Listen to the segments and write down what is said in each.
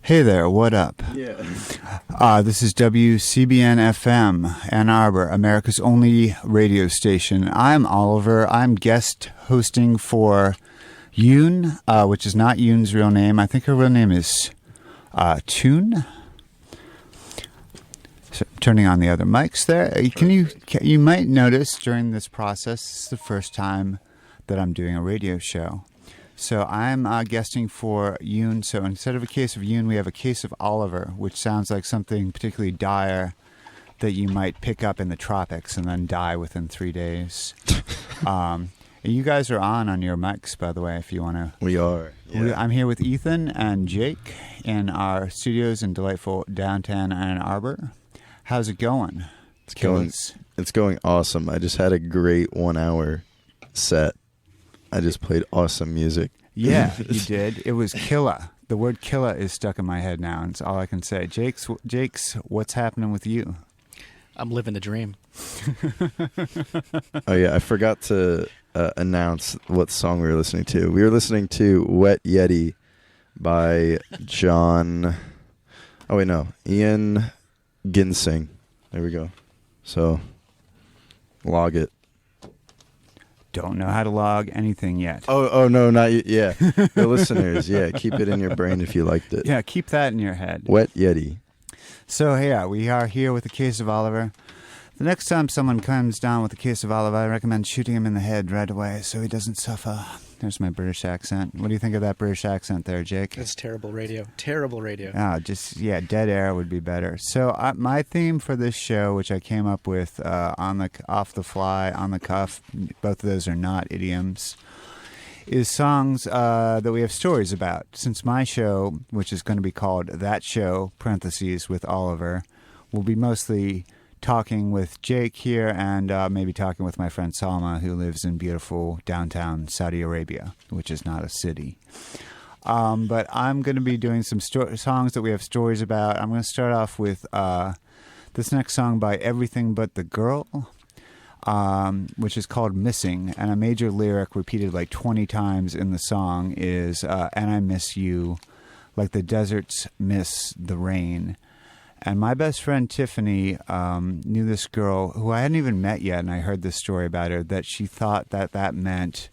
Hey there, what up? Yeah. This is WCBN FM, Ann Arbor, America's only radio station. I'm Oliver. I'm guest hosting for Yoon, which is not Yoon's real name. I think her real name is Toon. So, turning on the other mics there. You might notice during this process, this is the first time that I'm doing a radio show. So I'm guesting for Yoon. So instead of a case of Yoon, we have a case of Oliver, which sounds like something particularly dire that you might pick up in the tropics and then die within 3 days. You guys are on your mics, by the way, if you want to. We are. Yeah. I'm here with Ethan and Jake in our studios in delightful downtown Ann Arbor. How's it going? It's going awesome. I just had a great 1 hour set. I just played awesome music. Yeah, you did. It was killer. The word killer is stuck in my head now, and it's all I can say. Jake's, what's happening with you? I'm living the dream. Oh, yeah, I forgot to announce what song we were listening to. We were listening to Wet Yeti by Ian Ginsing. There we go. So, log it. Don't know how to log anything yet. Oh no, not you. Yeah, the listeners. Yeah, keep it in your brain if you liked it. Yeah, keep that in your head. Wet Yeti. So yeah, we are here with a case of Oliver. The next time someone comes down with a case of Oliver, I recommend shooting him in the head right away so he doesn't suffer. There's my British accent. What do you think of that British accent there, Jake? It's terrible radio. Terrible radio. Dead air would be better. So my theme for this show, which I came up with off the fly, on the cuff, both of those are not idioms, is songs that we have stories about. Since my show, which is going to be called That Show, parentheses, with Oliver, will be mostly talking with Jake here and maybe talking with my friend Salma, who lives in beautiful downtown Saudi Arabia, which is not a city. But I'm going to be doing some songs that we have stories about. I'm going to start off with this next song by Everything But the Girl, which is called Missing. And a major lyric repeated like 20 times in the song is, and I miss you like the deserts miss the rain. And my best friend Tiffany knew this girl who I hadn't even met yet, and I heard this story about her, that she thought that meant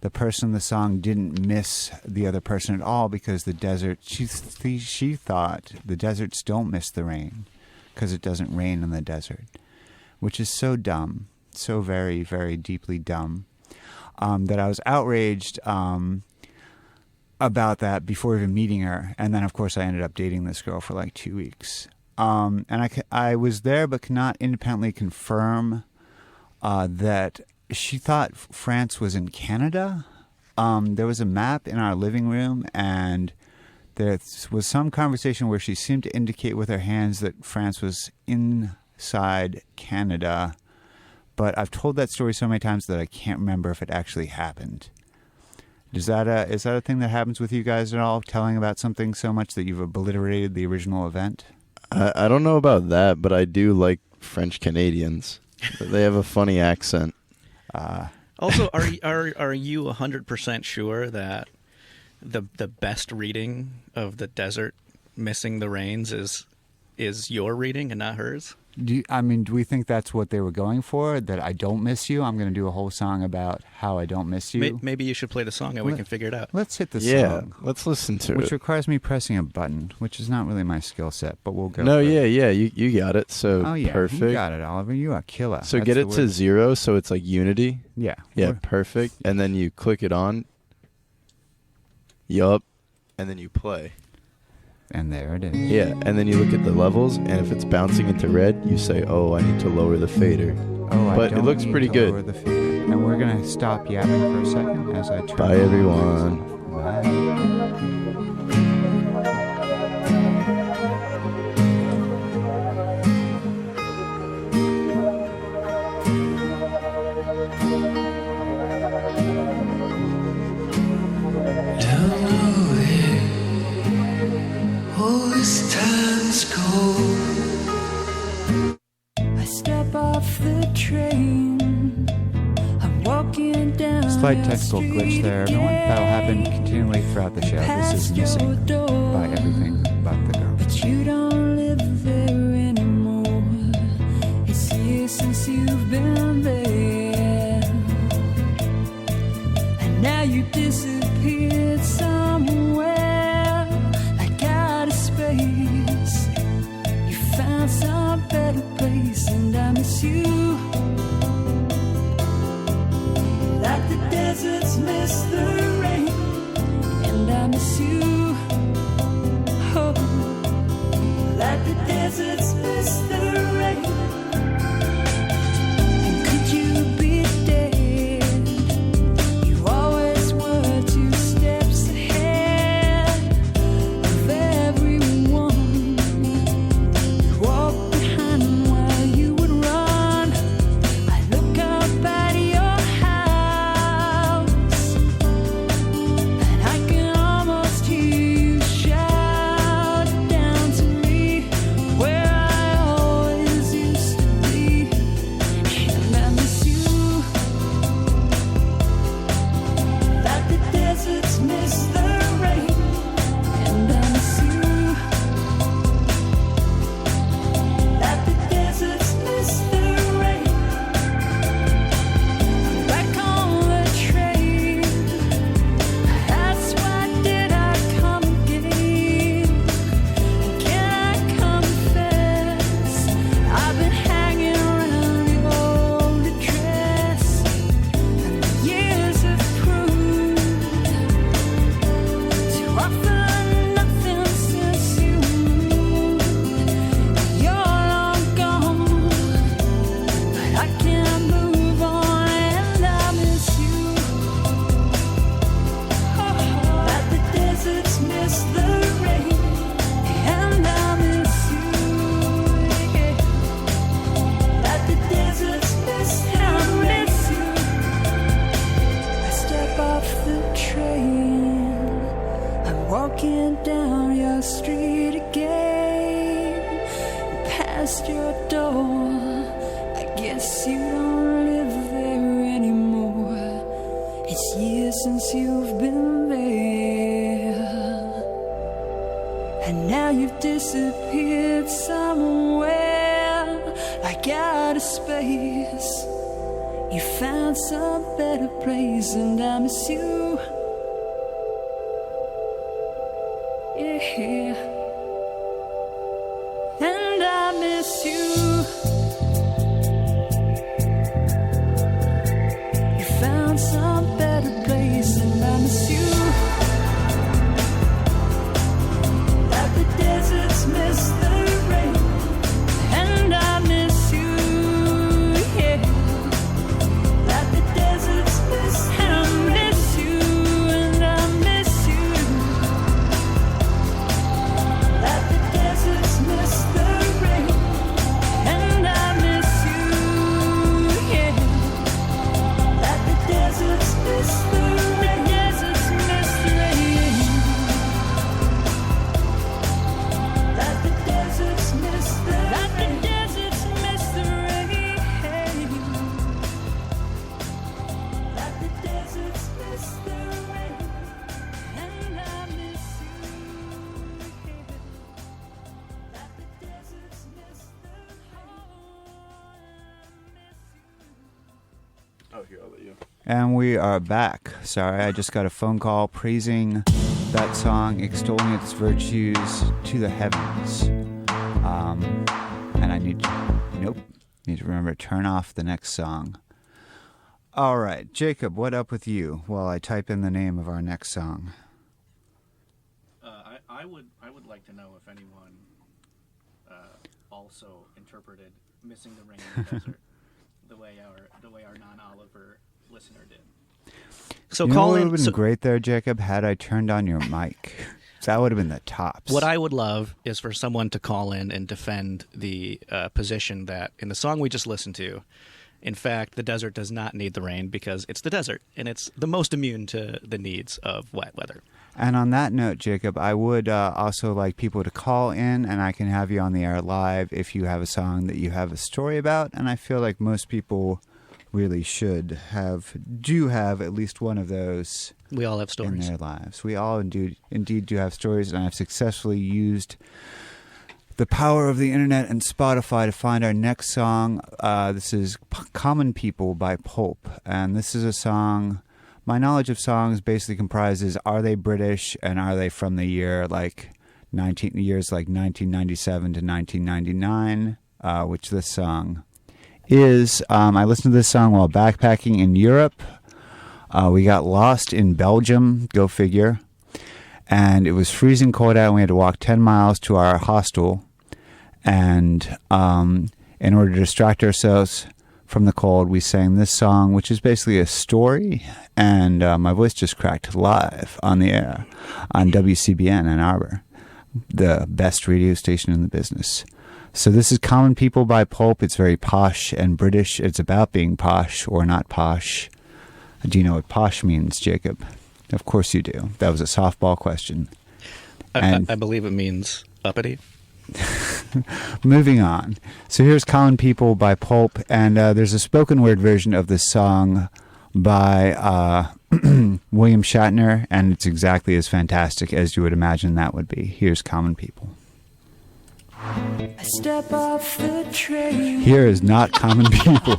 the person in the song didn't miss the other person at all because the desert, she thought the deserts don't miss the rain because it doesn't rain in the desert, which is so dumb, so very, very deeply dumb, that I was outraged about that before even meeting her. And then, of course, I ended up dating this girl for like 2 weeks. And I was there but cannot independently confirm that she thought France was in Canada. There was a map in our living room, and there was some conversation where she seemed to indicate with her hands that France was inside Canada. But I've told that story so many times that I can't remember if it actually happened. Is that a thing that happens with you guys at all, telling about something so much that you've obliterated the original event? I don't know about that, but I do like French Canadians. They have a funny accent. Also, are you 100% sure that the best reading of the desert missing the rains is your reading and not hers? Do we think that's what they were going for? That I don't miss you? I'm going to do a whole song about how I don't miss you. Maybe you should play the song and we can figure it out. Let's hit the song. Yeah, let's listen to it. Which requires me pressing a button, which is not really my skill set, but we'll go. No, you got it. So perfect. You got it, Oliver. You are killer. So get it to 0, so it's like unity. Yeah. Yeah, perfect. And then you click it on. Yup. And then you play. And there it is. Yeah, and then you look at the levels, and if it's bouncing into red, you say, "Oh, I need to lower the fader." But it looks pretty good. Lower the fader. And we're gonna stop yapping for a second as I turn. Bye, everyone. Bye. Slight technical glitch there, everyone. That'll happen continually throughout the show. This is Missing by Everything But now you disappeared somewhere like out of space. You found some better place, and I miss you like the deserts miss the rain. And I miss you, oh, like the deserts miss the rain. And could you be dead? You always were 2 steps ahead of everyone. You walked behind them while you would run. I look up at your house, and I can almost hear you shout down to me where I always used to be. And I miss you like the deserts miss the rain. And I miss you like the deserts miss the rain. Back on the train, that's why did I come again? Can I confess, I've been hanging around your old address, and the years have proved to offer nothing since you moved. You're long gone, but I can't move on, and I miss you. Like the deserts miss the rain, and I miss you. Like the deserts miss the rain. I step off the train, I'm walking down your street again, past your door. I guess you don't live there anymore. It's years since you've been there, and now you've disappeared somewhere like out of space. You found some better place, and I miss you. Yeah, and I miss you. You found some better place, and I miss you. Like the deserts miss the rain, and I miss you. Yeah, like the deserts miss the rain. And I miss you. Like the deserts miss the rain, and I miss you. Yeah, like the deserts miss the rain. Deserts miss the rain. Like the deserts miss the rain. Like the deserts miss the rain. Like the deserts miss the rain, and I miss you. Like the deserts miss the Oh, here, I'll let you. And we are back. Sorry, I just got a phone call praising that song, extolling its virtues to the heavens. And I need to remember to turn off the next song. All right, Jacob, what up with you while I type in the name of our next song? I would like to know if anyone also interpreted "Missing the Rain in the Desert" the way our non-Oliver listener did. So You know call what would in. have been great there, Jacob, had I turned on your mic. That would have been the tops. What I would love is for someone to call in and defend the position that in the song we just listened to, in fact, the desert does not need the rain because it's the desert and it's the most immune to the needs of wet weather. And on that note, Jacob, I would also like people to call in, and I can have you on the air live if you have a song that you have a story about. And I feel like most people really do have at least one of those. We all have stories in their lives. We all indeed do have stories, and I've successfully used the power of the internet and Spotify to find our next song. This is Common People by Pulp, and this is a song my knowledge of songs basically comprises, are they British and are they from the year like 1997 to 1999, which this song is. I listened to this song while backpacking in Europe. We got lost in Belgium, go figure. And it was freezing cold out, and we had to walk 10 miles to our hostel. And in order to distract ourselves from the cold, we sang this song, which is basically a story. And my voice just cracked live on the air on WCBN Ann Arbor, the best radio station in the business. So this is Common People by Pulp. It's very posh and British. It's about being posh or not posh. Do you know what posh means, Jacob? Of course you do. That was a softball question. I believe it means uppity. Moving on. So here's Common People by Pulp, and there's a spoken word version of this song by William Shatner, and it's exactly as fantastic as you would imagine that would be. Here's Common People. I step off the train. Here is not Common People.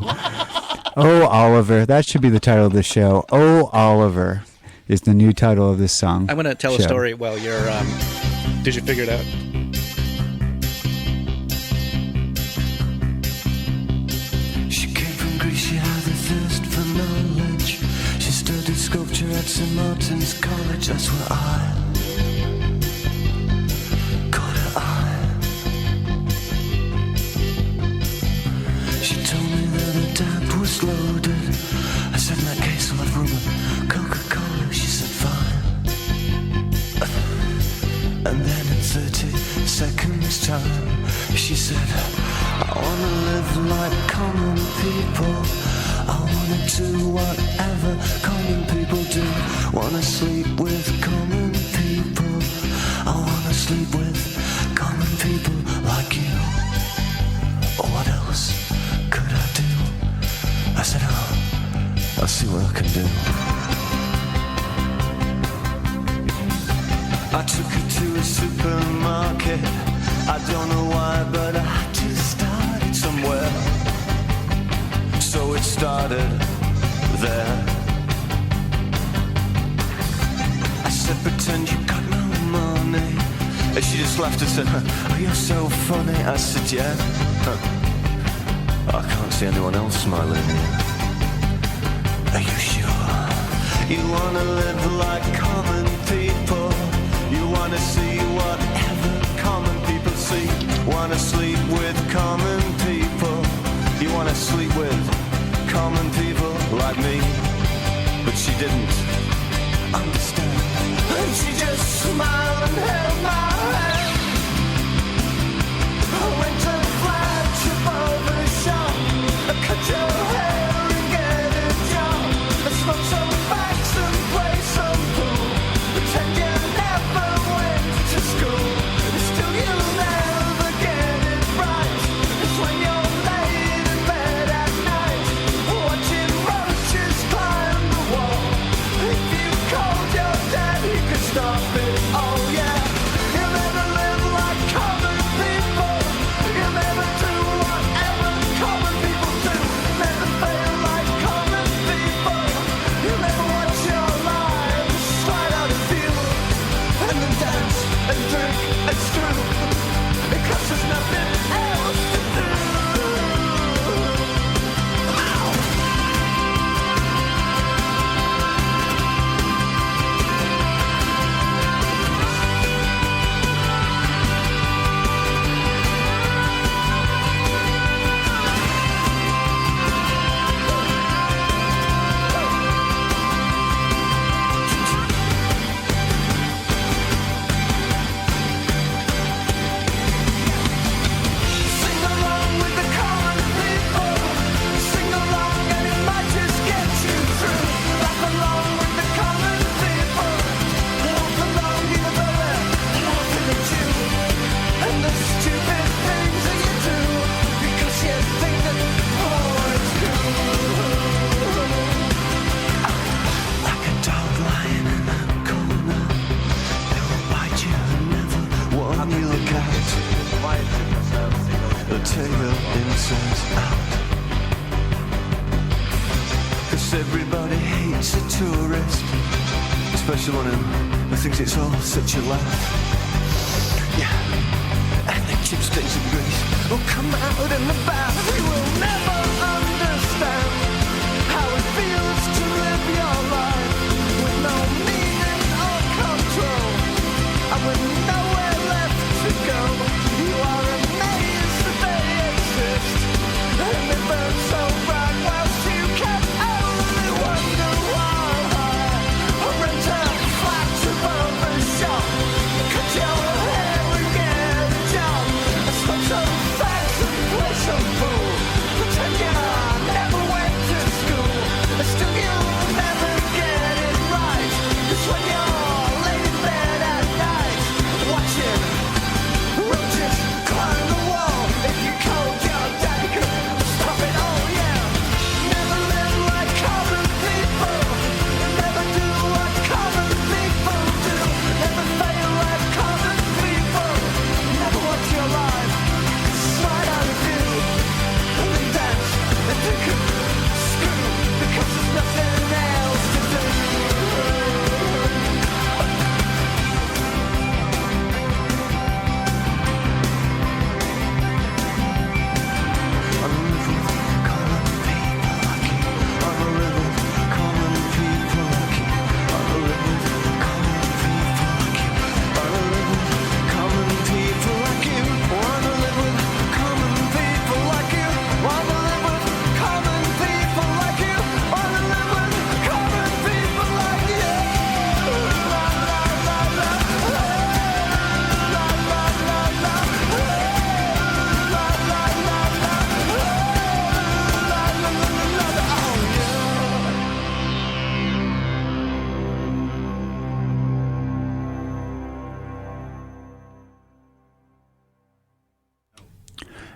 Oh, Oliver. That should be the title of the show. Oh, Oliver is the new title of this song. I'm going to tell a story while you're... did you figure it out? She came from Greece, she had a thirst for knowledge. She studied sculpture at St. Martin's College. That's where I caught her eye. She told me that her dad was loaded. I said, in that case, I'll have rum and Coca-Cola. She said, fine. And then in 30 seconds time, she said, I wanna live like common people. I wanna do whatever common people do. Wanna sleep with common people. I wanna sleep with common people like you. What else could I do? I said, I'll see what I can do. I took her to a supermarket. I don't know why, but I had to start it somewhere. So it started there. I said, pretend you got no money. And she just laughed and said, oh, you're so funny. I said, yeah. I can't see anyone else smiling here. Are you sure? You wanna live like common people. You wanna see whatever common people see. Wanna sleep with common people. You wanna sleep with common people like me. But she didn't understand. And she just smiled and held my hand. I went to the flagship barber shop. I cut your hair and get a job. I smoke some facts and play some pool. Pretend you never went to school. Still you'll never get it right. It's when you're laid in bed at night, watching roaches climb the wall. If you called your dad, he could stop it. Oh yeah. You'll never live like common people. You'll never do whatever common people do. Never fail like common people. You'll never watch your lives slide out of view. And then dance and drink and screw. Because there's nothing else to do. Sing along with the common people. Sing along and it might just get you through. Laugh along with the common people. Laugh along even though they're laughing at you. And the stupid things that you do. Because you think that it's cool. Like a dog lying in a corner. They will bite you and never warn you. Look out. They'll tear your insides out. 'Cause everybody hates hates a tourist, especially one who thinks it's all such a laugh. Yeah, and the chipsticks and grease will come out in the bath. You will never understand how it feels to live your life with no meaning or control, and with nowhere left to go. You are amazed that they exist, and they burn so bright whilst you can only wonder why. Or rent a flat above a shop, cut your hair and get a job, and smoke some fags and play some pool. Pretend you never went to school, and still you'll never get it right. 'Cause when you're laying in bed at night, watching roaches climb the wall, if you cold your daddy could stop it all, yeah. Never live like common people, never do what common people do, never fail like common people, never watch your life slide out of view, and then dance and think of screw, because there's nothing else to do.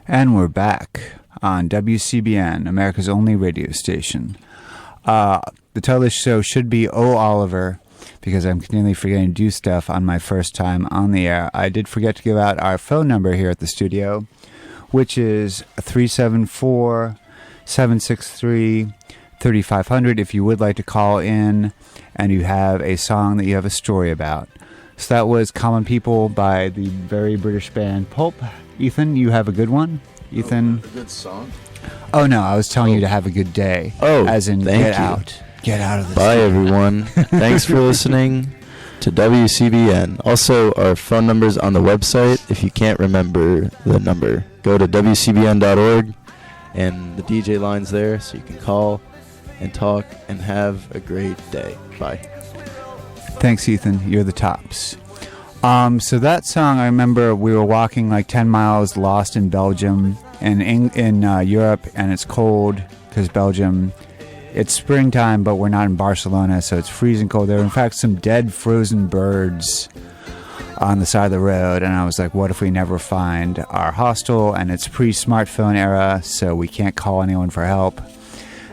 And we're back on WCBN, America's only radio station. The title of this show should be Oh Oliver, because I'm continually forgetting to do stuff on my first time on the air. I did forget to give out our phone number here at the studio, which is 374-763-3500 if you would like to call in and you have a song that you have a story about. So that was Common People by the very British band Pulp. Ethan, you have a good one? Ethan? A good song? Oh, no, I was telling you to have a good day. Oh, as in thank get you. out. Get out of the Bye, studio. everyone. Thanks for listening to WCBN. Also, our phone number's on the website. If you can't remember the number, go to WCBN.org, and the DJ line's there, so you can call and talk and have a great day. Bye. Thanks, Ethan. You're the tops. So that song, I remember we were walking like 10 miles lost in Belgium and in Europe, and it's cold because Belgium, it's springtime, but we're not in Barcelona, so it's freezing cold. There were, in fact, some dead frozen birds on the side of the road, and I was like, what if we never find our hostel? And it's pre-smartphone era, so we can't call anyone for help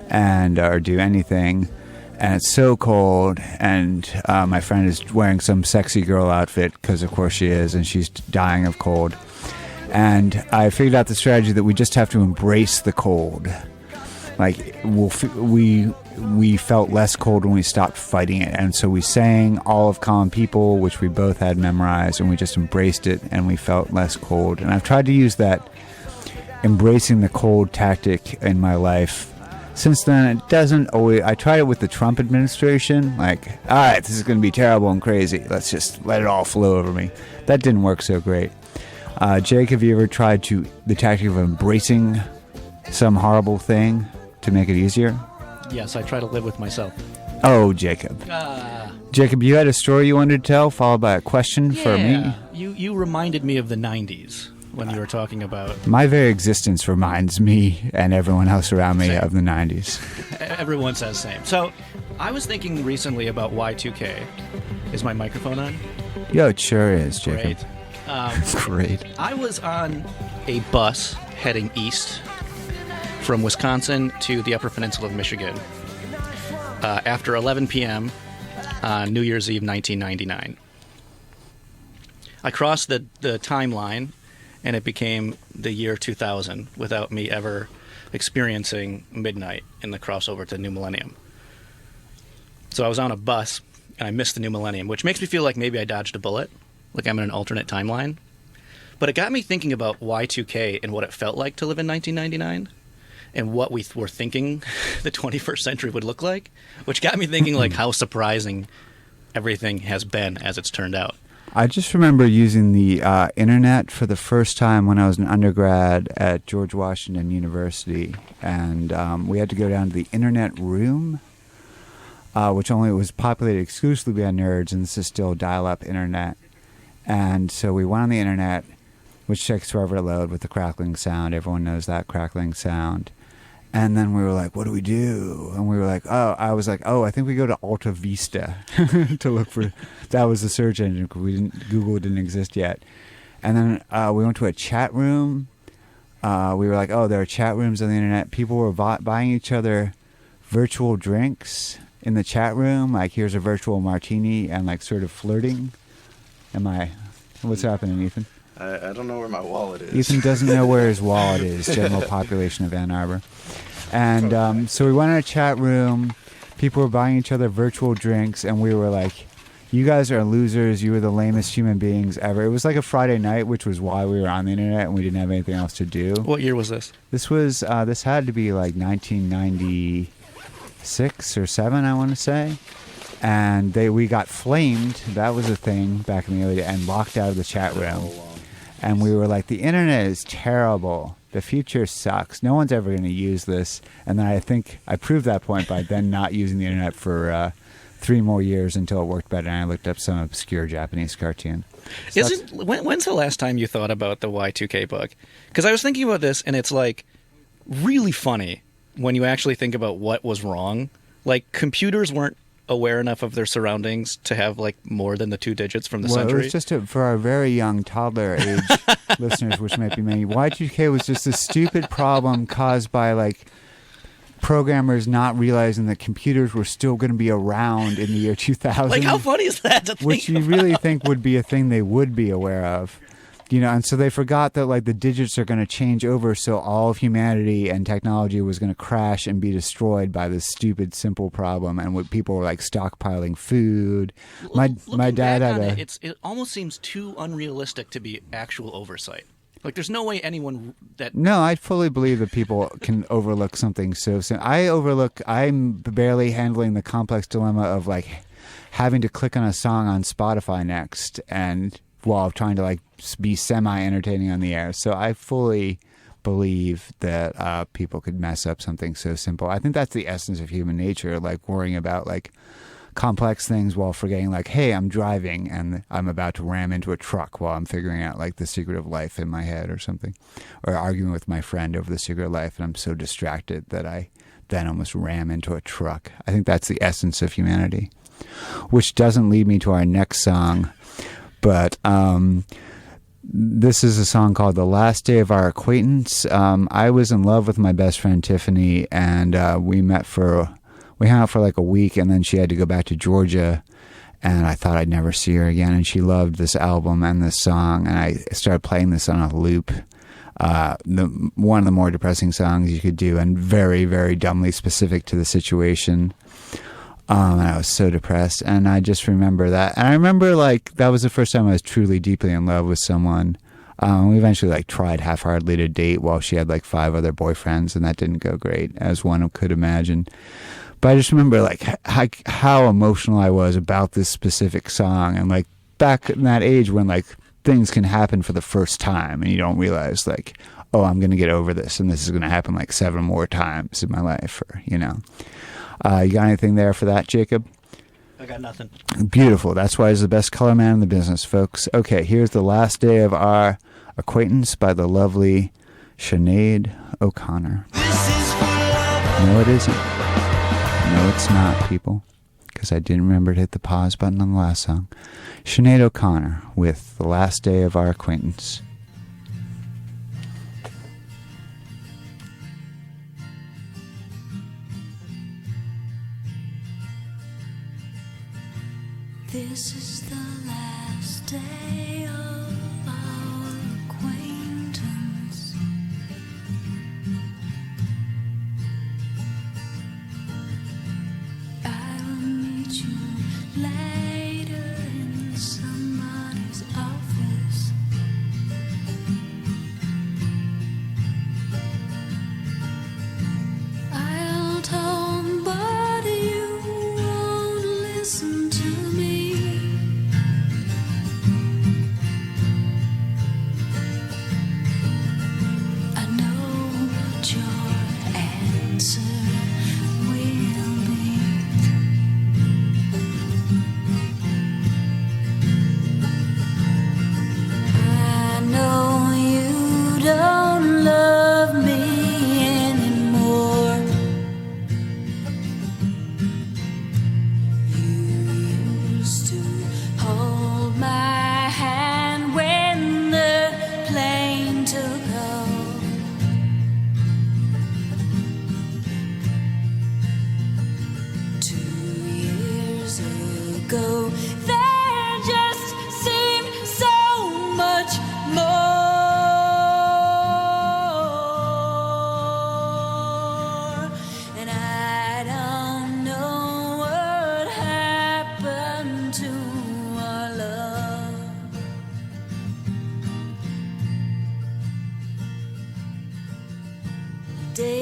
and or do anything. And it's so cold, and my friend is wearing some sexy girl outfit, because of course she is, and she's dying of cold. And I figured out the strategy that we just have to embrace the cold. Like, we felt less cold when we stopped fighting it. And so we sang all of Common People, which we both had memorized, and we just embraced it, and we felt less cold. And I've tried to use that embracing the cold tactic in my life. Since then, it doesn't always... I tried it with the Trump administration. Like, all right, this is going to be terrible and crazy. Let's just let it all flow over me. That didn't work so great. Jake, have you ever tried the tactic of embracing some horrible thing to make it easier? Yes, I try to live with myself. Oh, Jacob. Jacob, you had a story you wanted to tell, followed by a question for me? You reminded me of the 90s when you were talking about... My very existence reminds me and everyone else around me of the 90s. Everyone says same. So, I was thinking recently about Y2K. Is my microphone on? Yo, it sure is, Jacob. Great. Great. I was on a bus heading east from Wisconsin to the Upper Peninsula of Michigan after 11 p.m. on New Year's Eve 1999. I crossed the timeline, and it became the year 2000 without me ever experiencing midnight in the crossover to the new millennium. So I was on a bus, and I missed the new millennium, which makes me feel like maybe I dodged a bullet, like I'm in an alternate timeline. But it got me thinking about Y2K and what it felt like to live in 1999 and what we were thinking the 21st century would look like, which got me thinking like how surprising everything has been as it's turned out. I just remember using the internet for the first time when I was an undergrad at George Washington University, and we had to go down to the internet room, which only was populated exclusively by nerds, and this is still dial-up internet. And so we went on the internet, which takes forever to load with the crackling sound. Everyone knows that crackling sound. And then we were like, what do we do? And we were like, I was like, I think we go to Alta Vista to look for, that was the search engine because Google didn't exist yet. And then we went to a chat room. We were like, there are chat rooms on the internet. People were buying each other virtual drinks in the chat room. Like, here's a virtual martini, and like sort of flirting. What's happening, Ethan? I don't know where my wallet is. Ethan doesn't know where his wallet is, general population of Ann Arbor. And so we went in a chat room. People were buying each other virtual drinks, and we were like, you guys are losers. You were the lamest human beings ever. It was like a Friday night, which was why we were on the internet, and we didn't have anything else to do. What year was this? This had to be like 1996 or 7, I want to say. And we got flamed. That was a thing back in the early days, and locked out of the chat room. And we were like, the internet is terrible. The future sucks. No one's ever going to use this. And then I think I proved that point by then not using the internet for 3 more years until it worked better. And I looked up some obscure Japanese cartoon. So When's the last time you thought about the Y2K bug? Because I was thinking about this, and it's like really funny when you actually think about what was wrong. Like, computers weren't aware enough of their surroundings to have like more than the 2 digits from the century. It was just for our very young toddler age listeners, which might be many. Y2K was just a stupid problem caused by like programmers not realizing that computers were still going to be around in the year 2000. Like, how funny is that to think which you really think would be a thing they would be aware of. And so they forgot that like the digits are going to change over, so all of humanity and technology was going to crash and be destroyed by this stupid simple problem. And people were like stockpiling food. My dad had it almost seems too unrealistic to be actual oversight. Like, there's no way anyone that... No, I fully believe that people can overlook something so simple. I'm barely handling the complex dilemma of like having to click on a song on Spotify next, and while trying to like be semi-entertaining on the air. So I fully believe that people could mess up something so simple. I think that's the essence of human nature, like worrying about like complex things while forgetting like, hey, I'm driving and I'm about to ram into a truck while I'm figuring out like the secret of life in my head or something, or arguing with my friend over the secret of life, and I'm so distracted that I then almost ram into a truck. I think that's the essence of humanity, which doesn't lead me to our next song. But this is a song called The Last Day of Our Acquaintance. I was in love with my best friend Tiffany, and we hung out for like a week, and then she had to go back to Georgia, and I thought I'd never see her again. And she loved this album and this song, and I started playing this on a loop. One of the more depressing songs you could do, and very, very dumbly specific to the situation. And I was so depressed, and I just remember that. And I remember like that was the first time I was truly deeply in love with someone. We eventually like tried half-heartedly to date while she had like 5 other boyfriends, and that didn't go great, as one could imagine. But I just remember like how emotional I was about this specific song, and like back in that age when like things can happen for the first time, and you don't realize like, oh, I'm going to get over this, and this is going to happen like 7 more times in my life, or you got anything there for that, Jacob? I got nothing. Beautiful. That's why he's the best color man in the business, folks. Okay, here's The Last Day of Our Acquaintance by the lovely Sinead O'Connor. No, it isn't. No, it's not, people, because I didn't remember to hit the pause button on the last song. Sinead O'Connor with The Last Day of Our Acquaintance. This is the last day of our acquaintance. I will meet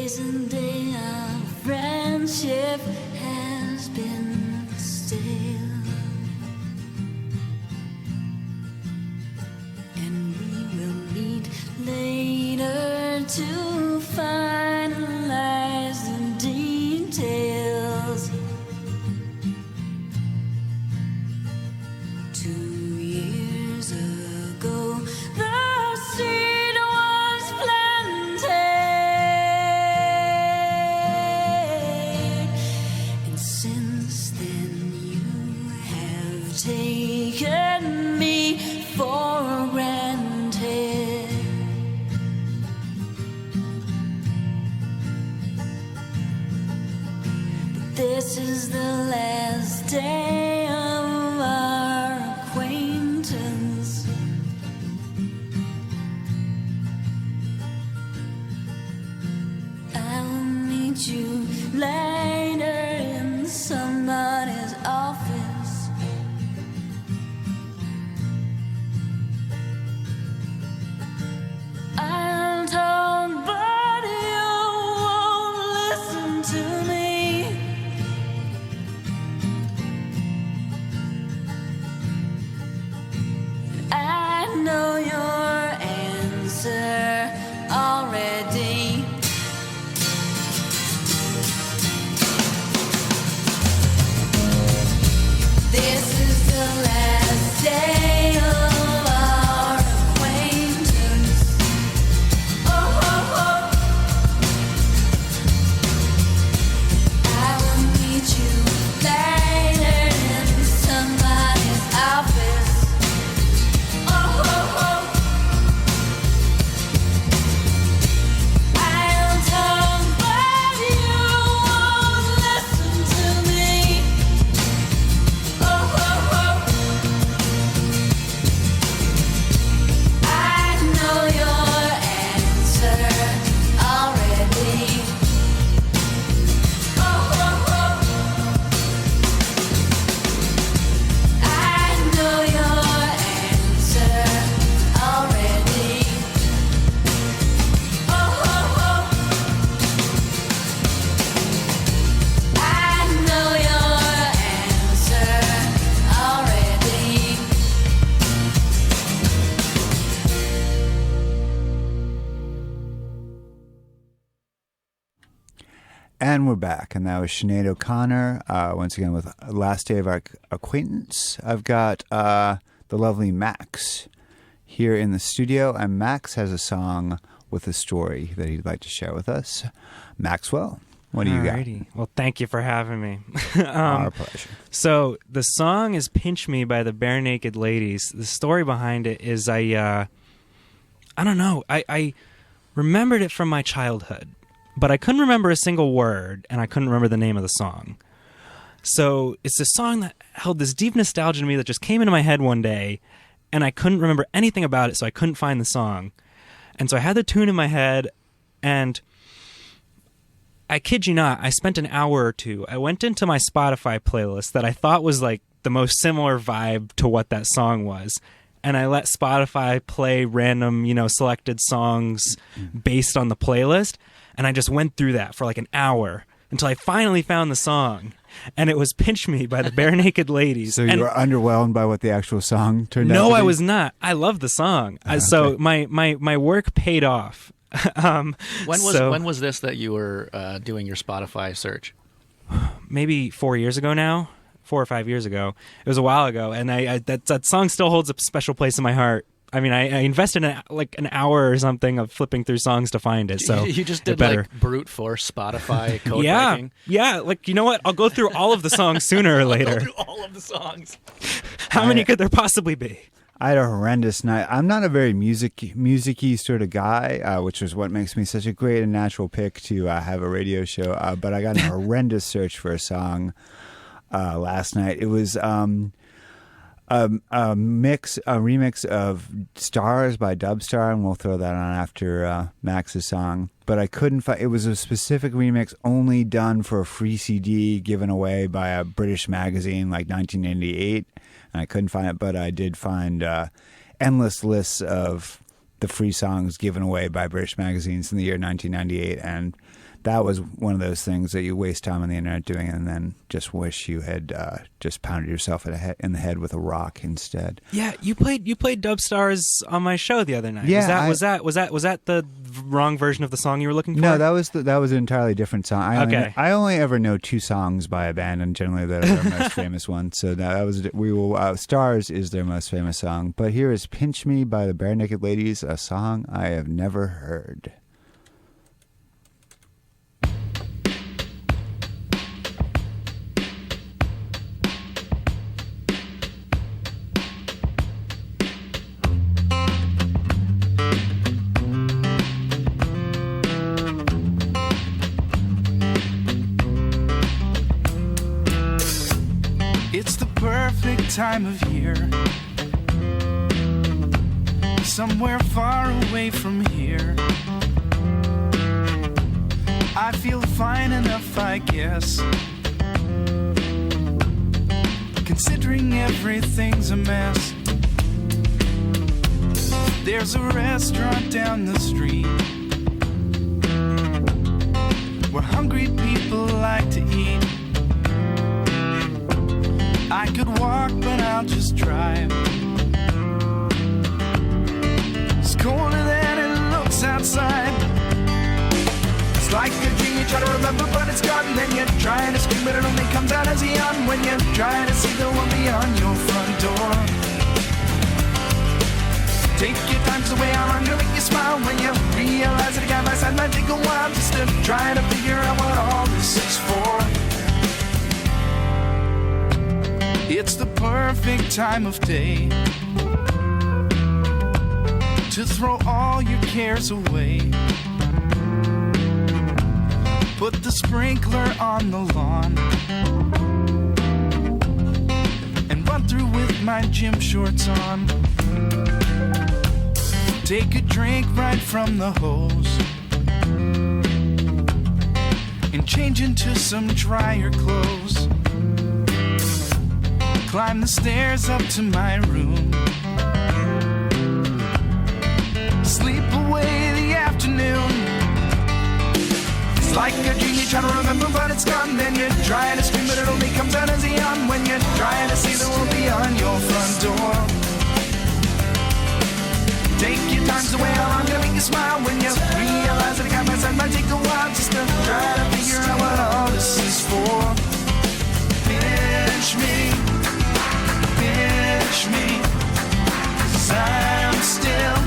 poison day of friendship has been stale, and we will meet later to finalize the details. 2 years ago, the seed was planted, and since then you have taken me for granted. But this is the last day of our acquaintance. I'll meet you later in somebody's office. I'll talk, but you won't listen to me. I know your answer already. This is the last day of our acquaintance. Oh, oh, oh. I will meet you later in somebody's office. Oh, oh, oh. I'll talk, but you won't listen to me. Oh, oh, oh. I know your answer already. Oh, oh, oh. I know your answer already. Oh, oh, oh. I know your answer already. And we're back, and that was Sinead O'Connor, once again with Last Day of Our Acquaintance. I've got the lovely Max here in the studio, and Max has a song with a story that he'd like to share with us. Maxwell, what do you got? Alrighty. Well, thank you for having me. Our pleasure. So the song is "Pinch Me" by the Bare Naked Ladies. The story behind it is I don't know. I remembered it from my childhood, but I couldn't remember a single word, and I couldn't remember the name of the song. So it's a song that held this deep nostalgia to me that just came into my head one day, and I couldn't remember anything about it, so I couldn't find the song. And so I had the tune in my head, and I kid you not, I spent an hour or two. I went into my Spotify playlist that I thought was like the most similar vibe to what that song was. And I let Spotify play random, selected songs based on the playlist. And I just went through that for like an hour until I finally found the song. And it was "Pinch Me" by the Bare Naked Ladies. So you were underwhelmed by what the actual song turned out to No, be? I was not. I love the song. So my work paid off. When was this that you were doing your Spotify search? Maybe 4 years ago now. 4 or 5 years ago. It was a while ago, and that song still holds a special place in my heart. I mean, I invested an hour or something of flipping through songs to find it. So you just did like brute force Spotify code breaking. Yeah. Like, you know what? I'll go through all of the songs sooner or later. Go through all of the songs. How many could there possibly be? I had a horrendous night. I'm not a very music-y sort of guy, which is what makes me such a great and natural pick to have a radio show. But I got a horrendous search for a song last night. It was a remix of "Stars" by Dubstar, and we'll throw that on after Max's song. But I couldn't find. It was a specific remix only done for a free CD given away by a British magazine, like 1988, and I couldn't find it. But I did find endless lists of the free songs given away by British magazines in the year 1998, and that was one of those things that you waste time on the internet doing, and then just wish you had just pounded yourself in the head with a rock instead. Yeah, you played Dub Stars on my show the other night. Yeah, was that the wrong version of the song you were looking for? No, that was an entirely different song. I only ever know 2 songs by a band, and generally they're their most famous one. So that was Stars is their most famous song. But here is "Pinch Me" by the Bare Naked Ladies, a song I have never heard. It's the perfect time of year. Somewhere far away from here. I feel fine enough, I guess. Considering everything's a mess. There's a restaurant down the street where hungry people like to eat. I could walk, but I'll just drive. It's colder than it looks outside. It's like a dream you try to remember, but it's gone. Then you're trying to scream, but it only comes out as a yawn when you're trying to see the one beyond your front door. Take your time, 'cause the way I'm gonna make you smile when you realize that a guy by side might take a while just to try to figure out what all this is for. It's the perfect time of day to throw all your cares away. Put the sprinkler on the lawn and run through with my gym shorts on. Take a drink right from the hose and change into some drier clothes. Climb the stairs up to my room. Sleep away the afternoon. It's like a dream you try to remember, but it's gone. Then you're trying to scream, but it only comes out as a yawn when you're trying to see the world beyond your front door. Take your time, 'cause the way I'm gonna make you smile when you realize that a guy by side might take a while just to try to figure out what all this is for. Pinch me. Pinch me, 'cause I'm still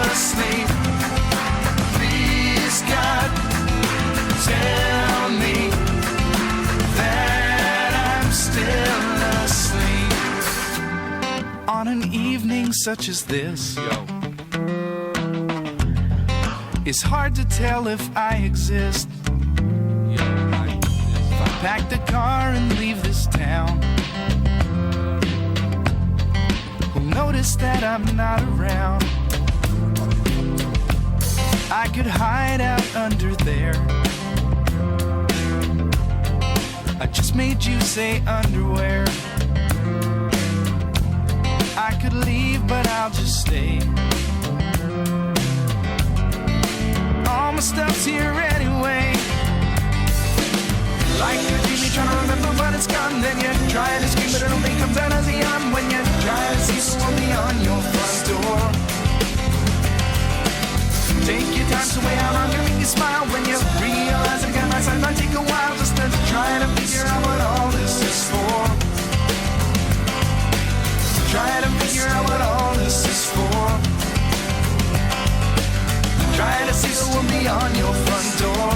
asleep. Please, God, tell me that I'm still asleep. On an evening such as this, it's hard to tell if I exist. If I pack the car and leave this town, notice that I'm not around. I could hide out under there. I just made you say underwear. I could leave, but I'll just stay. All my stuff's here anyway. Like a dream you're trying to remember, but it's gone. Then you're trying to scream, but it only comes out as a yawn when you're trying to see the one beyond your front door. Take your time, so way out, I'm gonna make you smile when you realize that a guy by side might take a while just to try to figure out what all this is for. Try to figure out what all this is for. Try to see the one beyond your front door.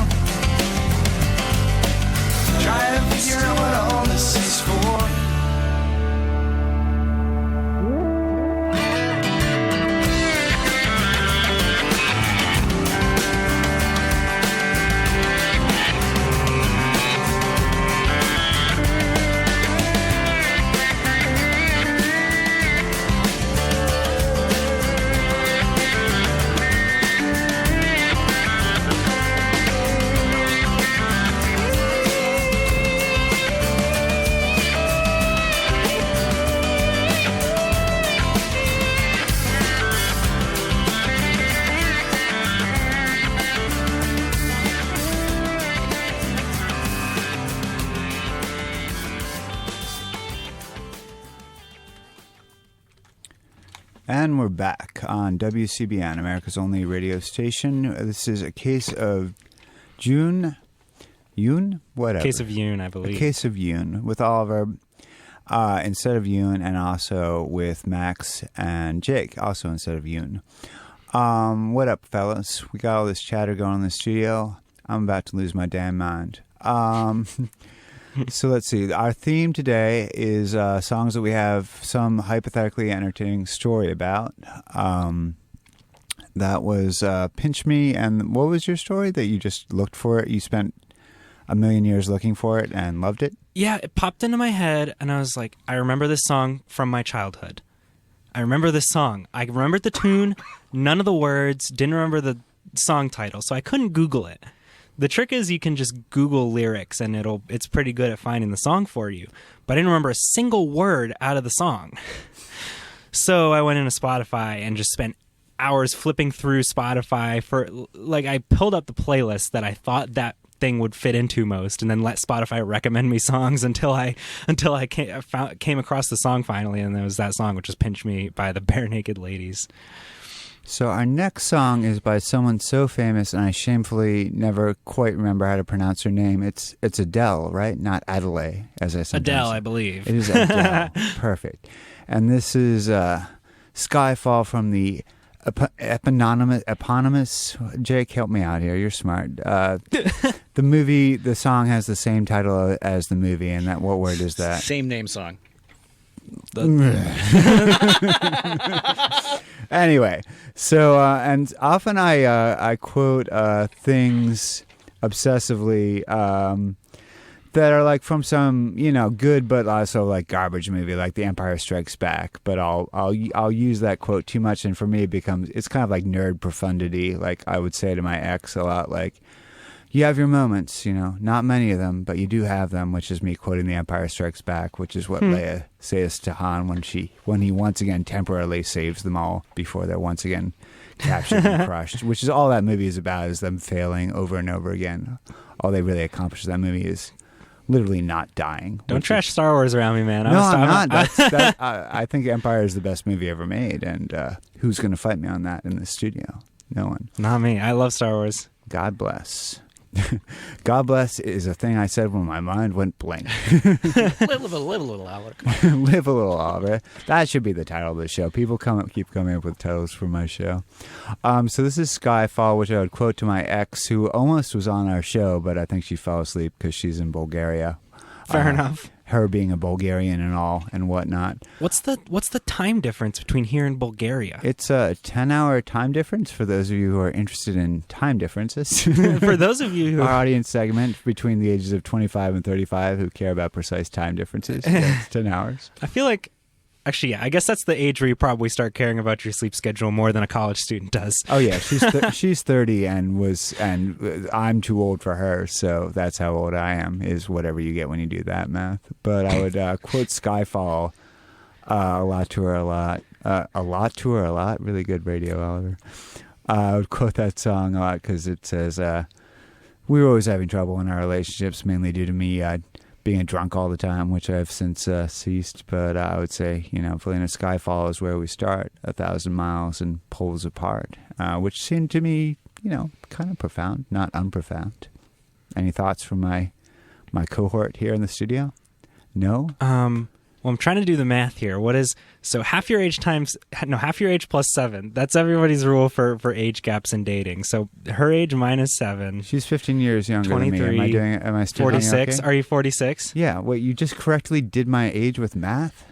Try to figure out what all this is for. And we're back on WCBN, America's only radio station. This is a case of Yoon, whatever. Case of Yoon, I A believe. case of Yoon with Oliver instead of Yoon, and also with Max and Jake, also instead of Yoon. What up, fellas? We got all this chatter going in the studio. I'm about to lose my damn mind. So let's see. Our theme today is songs that we have some hypothetically entertaining story about. That was Pinch Me. And what was your story that you just looked for it? You spent a million years looking for it and loved it? Yeah, it popped into my head, and I was like, I remember this song from my childhood. I remember this song. I remembered the tune, none of the words, didn't remember the song title, so I couldn't Google it. The trick is you can just Google lyrics and it's pretty good at finding the song for you. But I didn't remember a single word out of the song. So I went into Spotify and just spent hours flipping through Spotify I pulled up the playlist that I thought that thing would fit into most, and then let Spotify recommend me songs until I came across the song finally, and there was that song, which is Pinch Me by the Bare Naked Ladies. So our next song is by someone so famous, and I shamefully never quite remember how to pronounce her name. It's Adele, right? Not Adelaide, as I sometimes Adele, say. I believe. It is Adele. Perfect. And this is Skyfall from the eponymous. Jake, help me out here. You're smart. The movie, the song has the same title as the movie, and what word is that? Same name song. Anyway, so and often I quote things obsessively that are like from some good but also like garbage movie, like The Empire Strikes Back. But I'll use that quote too much, and for me it's kind of like nerd profundity. Like I would say to my ex a lot, like, you have your moments, not many of them, but you do have them, which is me quoting The Empire Strikes Back, which is what Leia says to Han when he once again temporarily saves them all before they're once again captured and crushed, which is all that movie is about, is them failing over and over again. All they really accomplish in that movie is literally not dying. Don't trash Star Wars around me, man. I'm not. I think Empire is the best movie ever made, and who's going to fight me on that in the studio? No one. Not me. I love Star Wars. God bless. God bless is a thing I said when my mind went blank. Live a little, Oliver. Come on. Live a little, Oliver. That should be the title of the show. People keep coming up with titles for my show. So this is Skyfall, which I would quote to my ex, who almost was on our show, but I think she fell asleep because she's in Bulgaria. Fair enough. Her being a Bulgarian and all and whatnot. What's the time difference between here and Bulgaria? It's a 10-hour time difference for those of you who are interested in time differences. For those of you who... Our audience segment between the ages of 25 and 35 who care about precise time differences. It's 10 hours. I feel like... Actually, yeah, I guess that's the age where you probably start caring about your sleep schedule more than a college student does. Oh yeah, she's 30 and I'm too old for her, so that's how old I am, is whatever you get when you do that math. But I would quote Skyfall a lot to her a lot. A lot to her a lot. Really good radio, Oliver. I would quote that song a lot because it says, we were always having trouble in our relationships, mainly due to me being a drunk all the time, which I've since ceased. But I would say, Felina, Skyfall is where we start, 1,000 miles and poles apart, which seemed to me, kind of profound, not unprofound. Any thoughts from my cohort here in the studio? No? Well, I'm trying to do the math here. So half your age plus 7. That's everybody's rule for age gaps in dating. So her age minus 7. She's 15 years younger than me. Am I still 46? Okay? Are you 46? Yeah. Wait, you just correctly did my age with math?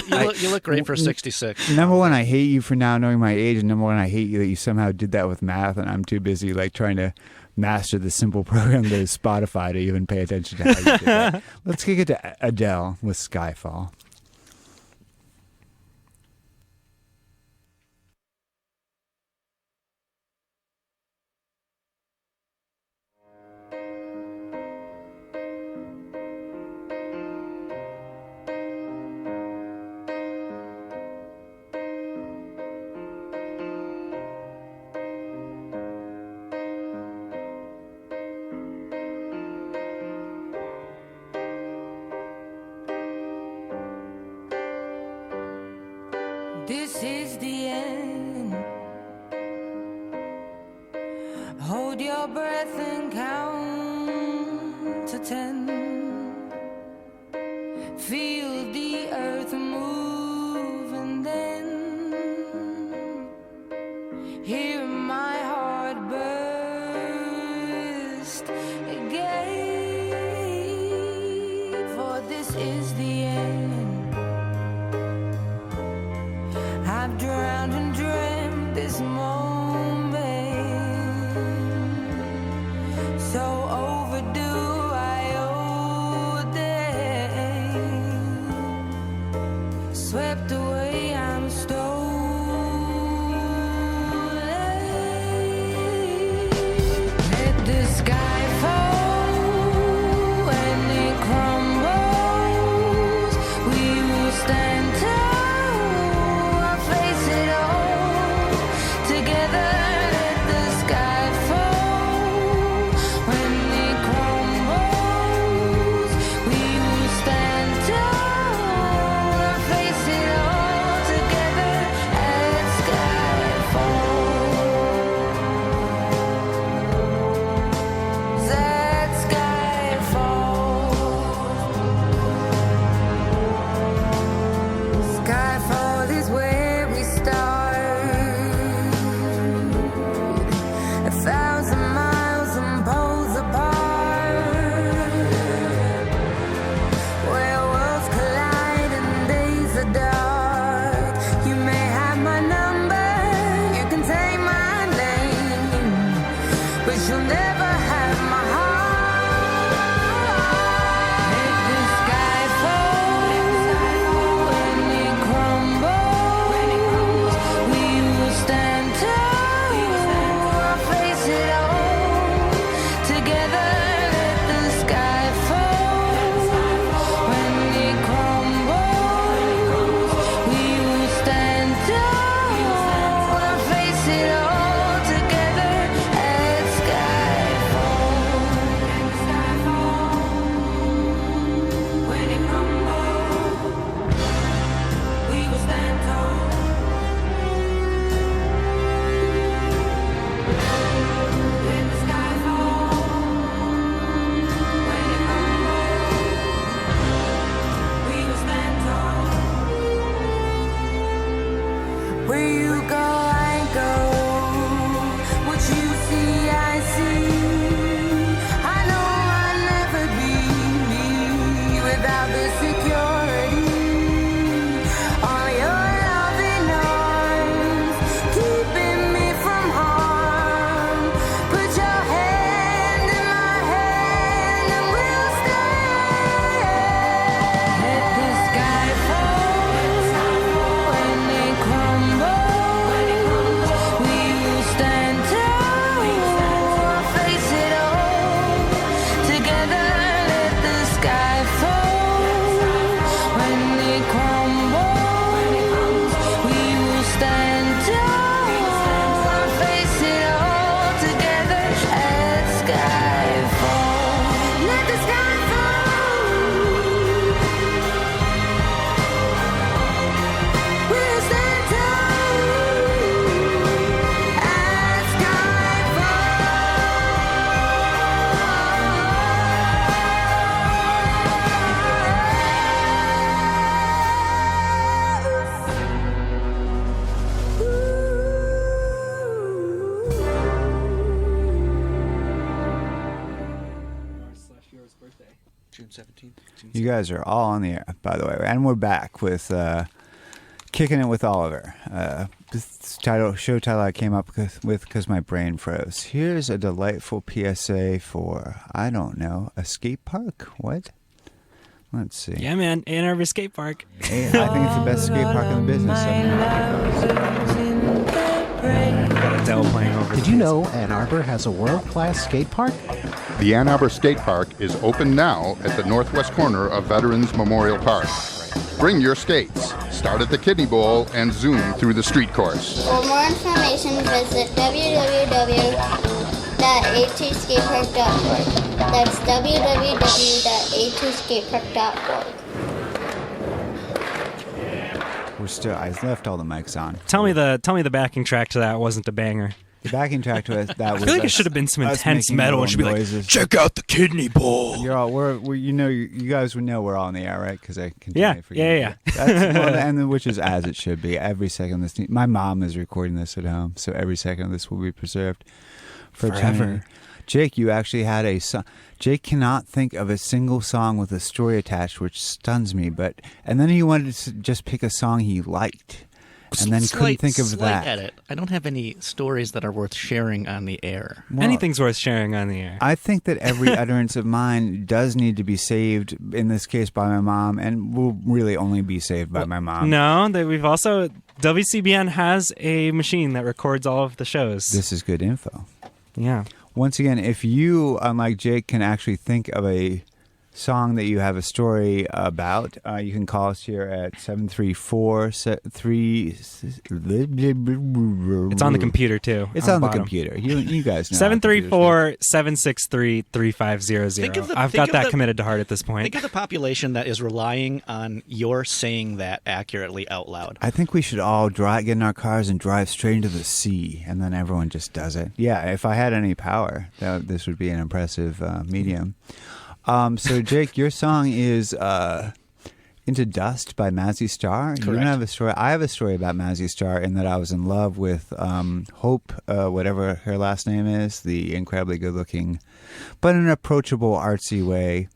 You look great for 66. Number one, I hate you for now knowing my age, and number one, I hate you that you somehow did that with math, and I'm too busy trying to master the simple program that is Spotify to even pay attention to how you did that. Let's kick it to Adele with Skyfall. This is the end. Hold your breath and count to 10. Feel the earth move and then hear my heart burst again. For this is the end. I've drowned and dreamt this moment, so overdue I owe them. Swept away, I'm stolen. Let the sky fall when it crumbles. We will stand tall, I'll face it all together. Let the sky fall when it crumbles. We will stand tall, I'll face it all together. Let sky fall. That sky fall. Skyfall is where we start. 1,000 miles and poles apart, where worlds collide and days are dark. You may have my number, you can take my name, but you'll never have my heart. Let the sky fall when it crumbles. We will stand tall, I'll face it all together. Let the sky fall when it crumbles. We will stand tall, I'll face it all together. Let sky fall. When it crumbles, we will stand tall. Let the sky fall. When it crumbles, we will stand tall. Where you go, I go. What you see, I see. I know I'll never be without the security. All your loving arms keeping me from harm. Put your hand in my hand and we'll stand. Let the sky fall when it crumbles. We will stand tall, I'll face it all together. Let the sky fall when it crumbles. We will stand tall, I'll face it all together. Let sky fall. Let the sky fall. We'll stand tall as sky June 17th. You guys are all on the air, by the way, and we're back with Kicking It with Oliver. This show title I came up with because my brain froze. Here's a delightful PSA for, I don't know, a skate park? What? Let's see. Yeah, man. Ann Arbor Skate Park. Hey, I think it's the best skate park in the business. Got Adele playing over. Did you know Ann Arbor has a world-class skate park? The Ann Arbor Skate Park is open now at the northwest corner of Veterans Memorial Park. Bring your skates. Start at the Kidney Bowl and zoom through the street course. For more information, visit www.a2skatepark.org. That's www.a2skatepark.org. We're still. I left all the mics on. Tell me the backing track to that wasn't a banger. The backing track to it, that was. I feel like it us- should have been some us intense making metal. It little should be noises. like, check out the kidney bowl. You're all. We're you know you guys would know we're all on the air, right? Because I continue Yeah, to forget. yeah. That's, well, and which is as it should be. Every second of this. My mom is recording this at home, so every second of this will be preserved for Forever. eternity. Jake, you actually had a song. Jake cannot think of a single song with a story attached, which stuns me. And then he wanted to just pick a song he liked, and then couldn't think of slight that. Edit. I don't have any stories that are worth sharing on the air. Well, Anything's worth sharing on the air. I think that every utterance of mine does need to be saved, in this case by my mom, and will really only be saved by my mom. No, that we've also WCBN has a machine that records all of the shows. This is good info. Yeah. Once again, if you, unlike Jake, can actually think of a song that you have a story about, you can call us here at 734-3... It's on the computer too. It's on the bottom. computer. You guys know. how computers work. 734-763-3500. I've got that committed to heart at this point. Think of the population that is relying on your saying that accurately out loud. I think we should all get in our cars and drive straight into the sea, and then everyone just does it. Yeah, if I had any power, this would be an impressive medium. So, Jake, your song is Into Dust by Mazzy Star. You don't have a story. I have a story about Mazzy Star in that I was in love with Hope, whatever her last name is, the incredibly good-looking, but in an approachable, artsy way,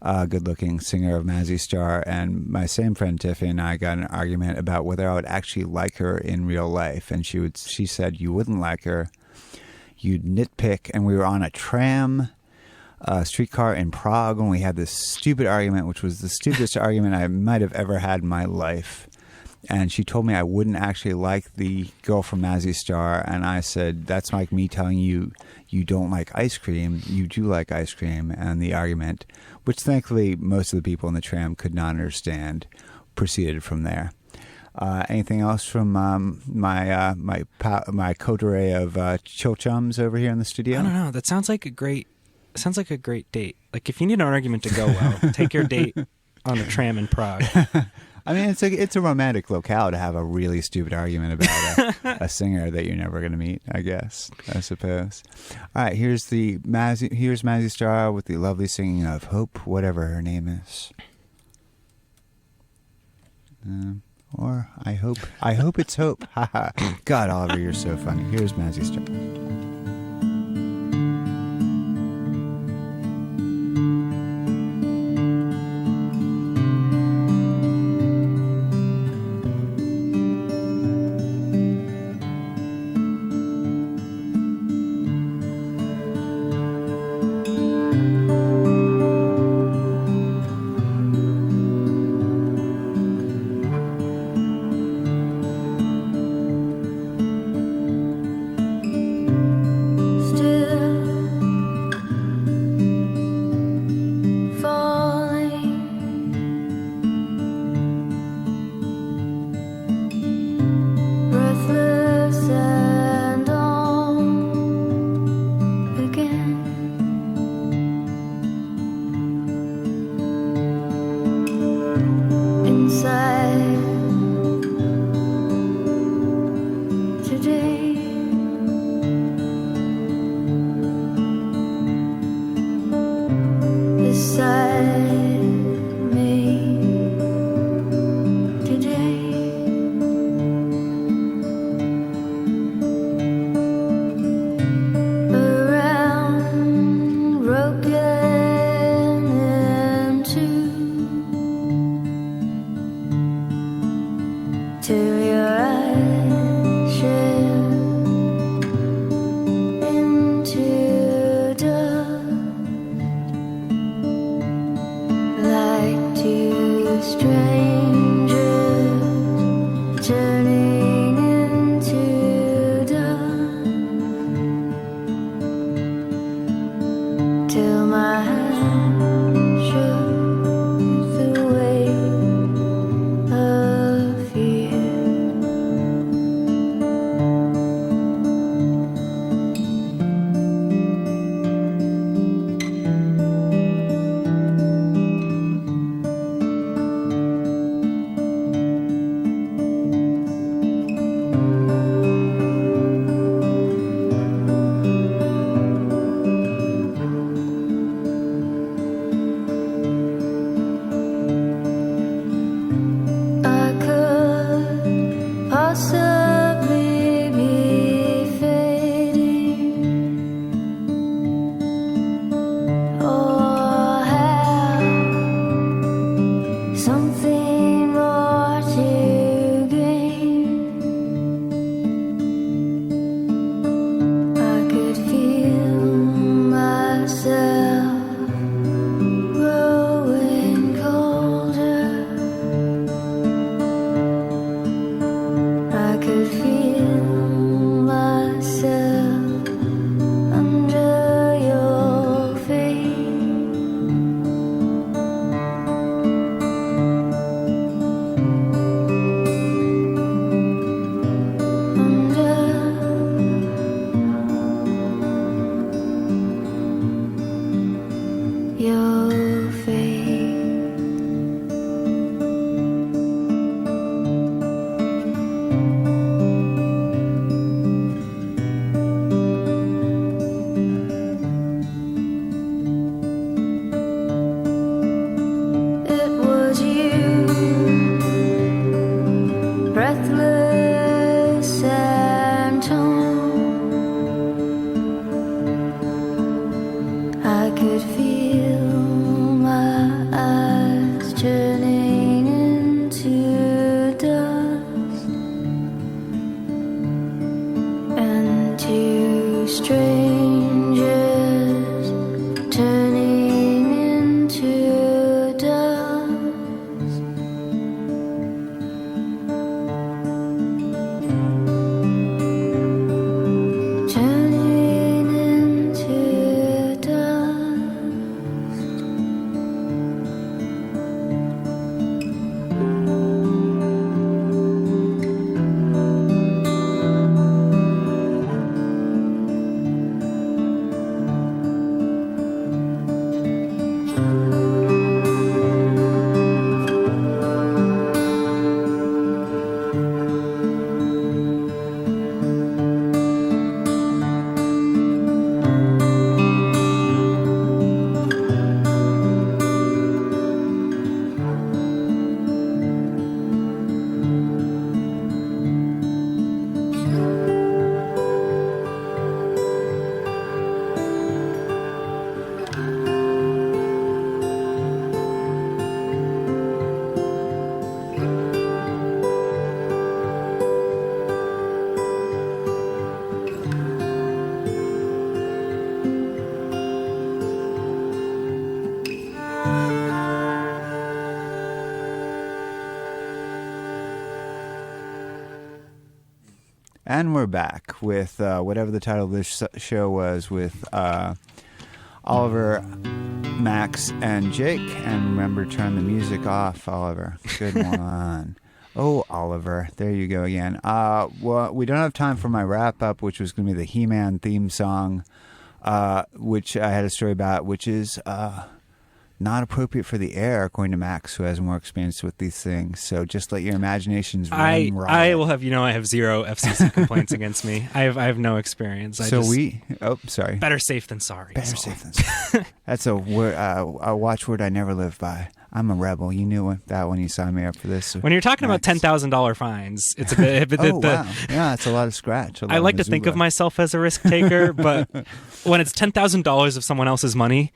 good-looking singer of Mazzy Star. And my same friend Tiffany and I got in an argument about whether I would actually like her in real life. And she said, you wouldn't like her. You'd nitpick. And we were on a tram streetcar in Prague when we had this stupid argument, which was the stupidest argument I might have ever had in my life. And she told me I wouldn't actually like the girl from Mazzy Star, and I said, that's like me telling you you don't like ice cream. You do like ice cream. And the argument, which thankfully most of the people in the tram could not understand, proceeded from there. Anything else from my coterie of chill chums over here in the studio? I don't know. That sounds like a great date. Like if you need an argument to go well, take your date on a tram in Prague. I mean, it's a romantic locale to have a really stupid argument about a singer that you're never going to meet, I suppose. All right, here's Mazzy Star with the lovely singing of Hope, whatever her name is. Or I hope it's Hope. God, Oliver, you're so funny. Here's Mazzy Star. Shows the way of fear. could feel myself under your feet. Under your feet. It was you, breathless and torn. I could feel my eyes turning into dust, and two strangers turning into dust. Turning into dust. And we're back with whatever the title of this show was, with Oliver, Max, and Jake. And remember, turn the music off, Oliver. Good one. Oh, Oliver. There you go again. Well, we don't have time for my wrap-up, which was going to be the He-Man theme song, which I had a story about, which is not appropriate for the air, according to Max, who has more experience with these things. So just let your imaginations run riot. I will have, I have zero FCC complaints against me. I have no experience. Sorry. Better safe than sorry. Better safe than sorry. That's a watchword I never live by. I'm a rebel. You knew that when you signed me up for this. When you're talking about $10,000 fines, it's a bit. Wow. Yeah, it's a lot of scratch. I like to think of myself as a risk taker, but when it's $10,000 of someone else's money,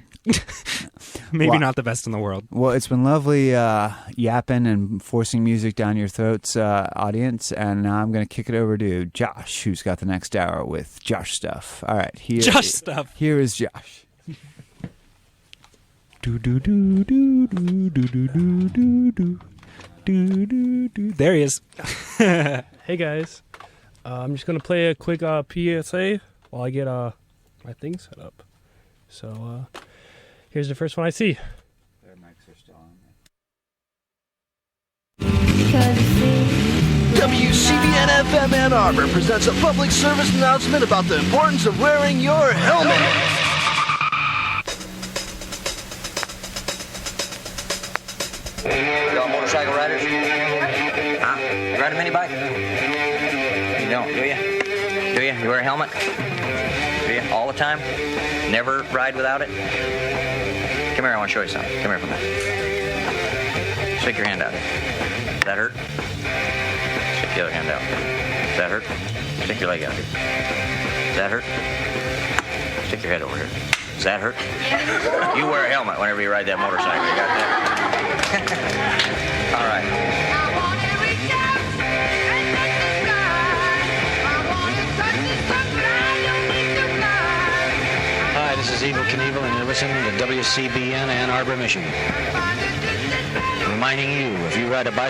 maybe not the best in the world. Well, it's been lovely yapping and forcing music down your throats, audience. And now I'm going to kick it over to Josh, who's got the next hour with Josh Stuff. All right. Josh Stuff. Here is Josh. There he is. Hey guys, I'm just gonna play a quick PSA while I get my thing set up. So here's the first one I see. Their mics are still on. WCBN FM Ann Arbor presents a public service announcement about the importance of wearing your helmet. Y'all motorcycle riders? Huh? You ride a mini bike? You don't, do you? Do you? You wear a helmet? Do you? All the time? Never ride without it? Come here, I want to show you something. Come here for a minute. Stick your hand out. Does that hurt? Stick the other hand out. Does that hurt? Stick your leg out here. Does that hurt? Stick your head over here. Does that hurt? You wear a helmet whenever you ride that motorcycle. You got that? All right. Hi, this is Evel Knievel, and you're listening to WCBN Ann Arbor, Michigan. Reminding you, if you ride a bicycle,